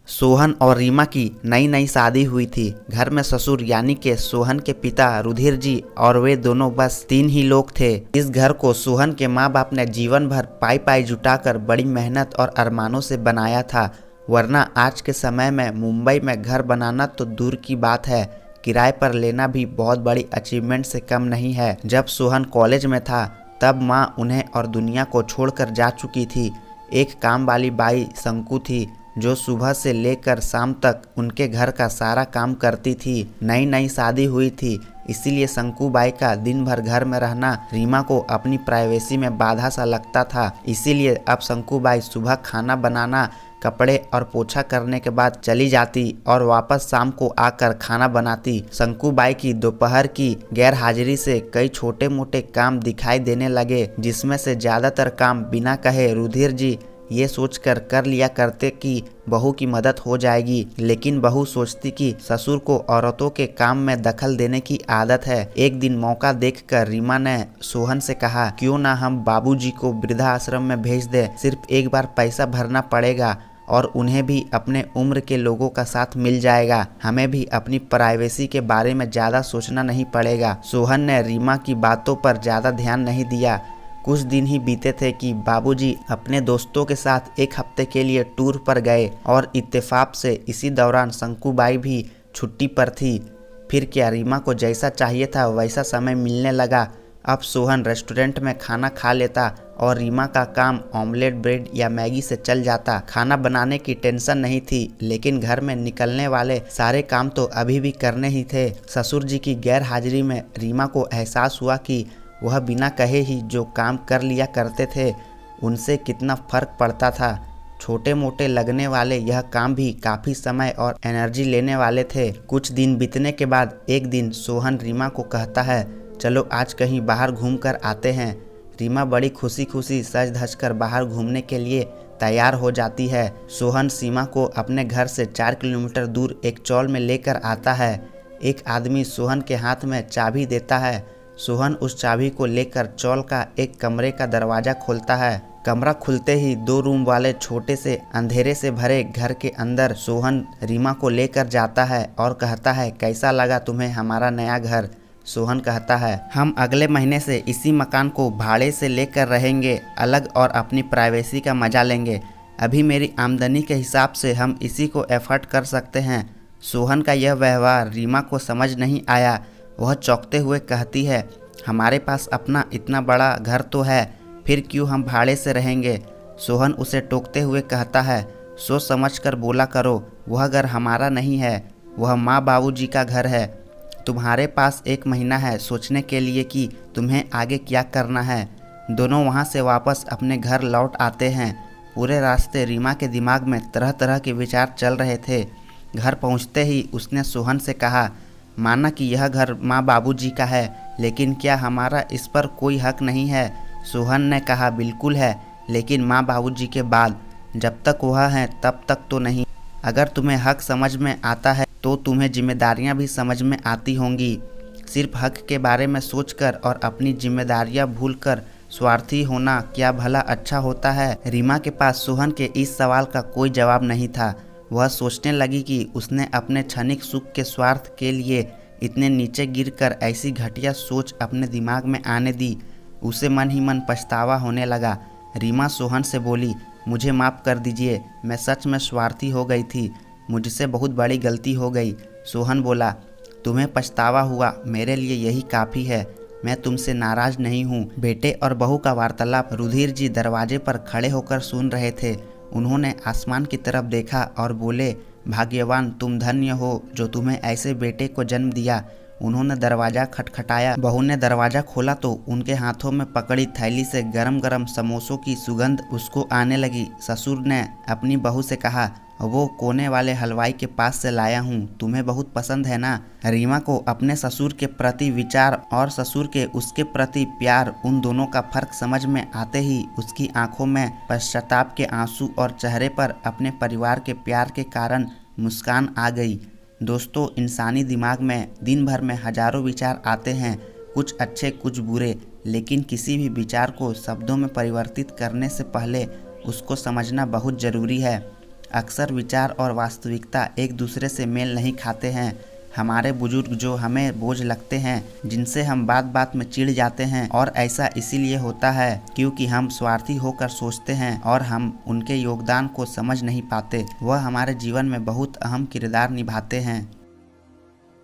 सोहन और रीमा की नई नई शादी हुई थी। घर में ससुर यानी के सोहन के पिता रुधिर जी और वे दोनों बस 3 ही लोग थे। इस घर को सोहन के माँ बाप ने जीवन भर पाई पाई जुटाकर बड़ी मेहनत और अरमानों से बनाया था, वरना आज के समय में मुंबई में घर बनाना तो दूर की बात है, किराए पर लेना भी बहुत बड़ी अचीवमेंट से कम नहीं है। जब सोहन कॉलेज में था तब माँ उन्हें और दुनिया को छोड़कर जा चुकी थी। एक काम वाली बाई शंकु थी जो सुबह से लेकर शाम तक उनके घर का सारा काम करती थी। नई नई शादी हुई थी, इसीलिए शंकु बाई का दिन भर घर में रहना रीमा को अपनी प्राइवेसी में बाधा सा लगता था। इसीलिए अब शंकु बाई सुबह खाना बनाना, कपड़े और पोछा करने के बाद चली जाती और वापस शाम को आकर खाना बनाती। शंकु बाई की दोपहर की गैर हाजिरी से कई छोटे मोटे काम दिखाई देने लगे, जिसमें से ज्यादातर काम बिना कहे रुधिर जी ये सोचकर कर लिया करते कि बहू की मदद हो जाएगी, लेकिन बहू सोचती कि ससुर को औरतों के काम में दखल देने की आदत है। एक दिन मौका देखकर रीमा ने सोहन से कहा, क्यों ना हम बाबूजी को वृद्धा आश्रम में भेज दें, सिर्फ एक बार पैसा भरना पड़ेगा और उन्हें भी अपने उम्र के लोगों का साथ मिल जाएगा, हमें भी अपनी प्राइवेसी के बारे में ज़्यादा सोचना नहीं पड़ेगा। सोहन ने रीमा की बातों पर ज़्यादा ध्यान नहीं दिया। कुछ दिन ही बीते थे कि बाबूजी अपने दोस्तों के साथ एक हफ्ते के लिए टूर पर गए और इत्तेफाक से इसी दौरान शंकु बाई भी छुट्टी पर थी। फिर क्या, रीमा को जैसा चाहिए था वैसा समय मिलने लगा। अब सोहन रेस्टोरेंट में खाना खा लेता और रीमा का काम ऑमलेट ब्रेड या मैगी से चल जाता। खाना बनाने की टेंशन नहीं थी, लेकिन घर में निकलने वाले सारे काम तो अभी भी करने ही थे। ससुर जी की गैर हाजिरी में रीमा को एहसास हुआ कि वह बिना कहे ही जो काम कर लिया करते थे उनसे कितना फर्क पड़ता था। छोटे मोटे लगने वाले यह काम भी काफ़ी समय और एनर्जी लेने वाले थे। कुछ दिन बीतने के बाद एक दिन सोहन रीमा को कहता है, चलो आज कहीं बाहर घूम कर आते हैं। रीमा बड़ी खुशी खुशी सज धज कर बाहर घूमने के लिए तैयार हो जाती है। सोहन सीमा को अपने घर से 4 किलोमीटर दूर एक चौल में लेकर आता है। एक आदमी सोहन के हाथ में चाबी देता है। सोहन उस चाबी को लेकर चौल का एक कमरे का दरवाजा खोलता है। कमरा खुलते ही 2 रूम वाले छोटे से अंधेरे से भरे घर के अंदर सोहन रीमा को लेकर जाता है और कहता है, कैसा लगा तुम्हें हमारा नया घर? सोहन कहता है, हम अगले महीने से इसी मकान को भाड़े से लेकर रहेंगे अलग और अपनी प्राइवेसी का मजा लेंगे। अभी मेरी आमदनी के हिसाब से हम इसी को एफर्ट कर सकते हैं। सोहन का यह व्यवहार रीमा को समझ नहीं आया। वह चौंकते हुए कहती है, हमारे पास अपना इतना बड़ा घर तो है, फिर क्यों हम भाड़े से रहेंगे? सोहन उसे टोकते हुए कहता है, सोच समझ कर बोला करो, वह घर हमारा नहीं है, वह माँ बाबूजी का घर है। तुम्हारे पास 1 महीना है सोचने के लिए कि तुम्हें आगे क्या करना है। दोनों वहाँ से वापस अपने घर लौट आते हैं। पूरे रास्ते रीमा के दिमाग में तरह तरह के विचार चल रहे थे। घर पहुँचते ही उसने सोहन से कहा, माना कि यह घर माँ बाबूजी का है, लेकिन क्या हमारा इस पर कोई हक नहीं है? सोहन ने कहा, बिल्कुल है, लेकिन माँ बाबूजी के बाद, जब तक वह हैं तब तक तो नहीं। अगर तुम्हें हक समझ में आता है तो तुम्हें जिम्मेदारियाँ भी समझ में आती होंगी। सिर्फ हक के बारे में सोचकर और अपनी जिम्मेदारियाँ भूलकर स्वार्थी होना क्या भला अच्छा होता है? रीमा के पास सोहन के इस सवाल का कोई जवाब नहीं था। वह सोचने लगी कि उसने अपने क्षणिक सुख के स्वार्थ के लिए इतने नीचे गिरकर ऐसी घटिया सोच अपने दिमाग में आने दी। उसे मन ही मन पछतावा होने लगा। रीमा सोहन से बोली, मुझे माफ़ कर दीजिए, मैं सच में स्वार्थी हो गई थी, मुझसे बहुत बड़ी गलती हो गई। सोहन बोला, तुम्हें पछतावा हुआ, मेरे लिए यही काफ़ी है, मैं तुमसे नाराज़ नहीं हूँ। बेटे और बहू का वार्तालाप रुधिर जी दरवाजे पर खड़े होकर सुन रहे थे। उन्होंने आसमान की तरफ देखा और बोले, भाग्यवान तुम धन्य हो जो तुम्हें ऐसे बेटे को जन्म दिया। उन्होंने दरवाज़ा खटखटाया। बहू ने दरवाज़ा खोला तो उनके हाथों में पकड़ी थैली से गरम गरम समोसों की सुगंध उसको आने लगी। ससुर ने अपनी बहू से कहा, वो कोने वाले हलवाई के पास से लाया हूँ, तुम्हें बहुत पसंद है ना? रीमा को अपने ससुर के प्रति विचार और ससुर के उसके प्रति प्यार, उन दोनों का फर्क समझ में आते ही उसकी आंखों में पश्चाताप के आंसू और चेहरे पर अपने परिवार के प्यार के कारण मुस्कान आ गई। दोस्तों, इंसानी दिमाग में दिन भर में हजारों विचार आते हैं, कुछ अच्छे कुछ बुरे, लेकिन किसी भी विचार को शब्दों में परिवर्तित करने से पहले उसको समझना बहुत ज़रूरी है। अक्सर विचार और वास्तविकता एक दूसरे से मेल नहीं खाते हैं। हमारे बुजुर्ग जो हमें बोझ लगते हैं, जिनसे हम बात बात में चिढ़ जाते हैं, और ऐसा इसीलिए होता है क्योंकि हम स्वार्थी होकर सोचते हैं और हम उनके योगदान को समझ नहीं पाते। वह हमारे जीवन में बहुत अहम किरदार निभाते हैं।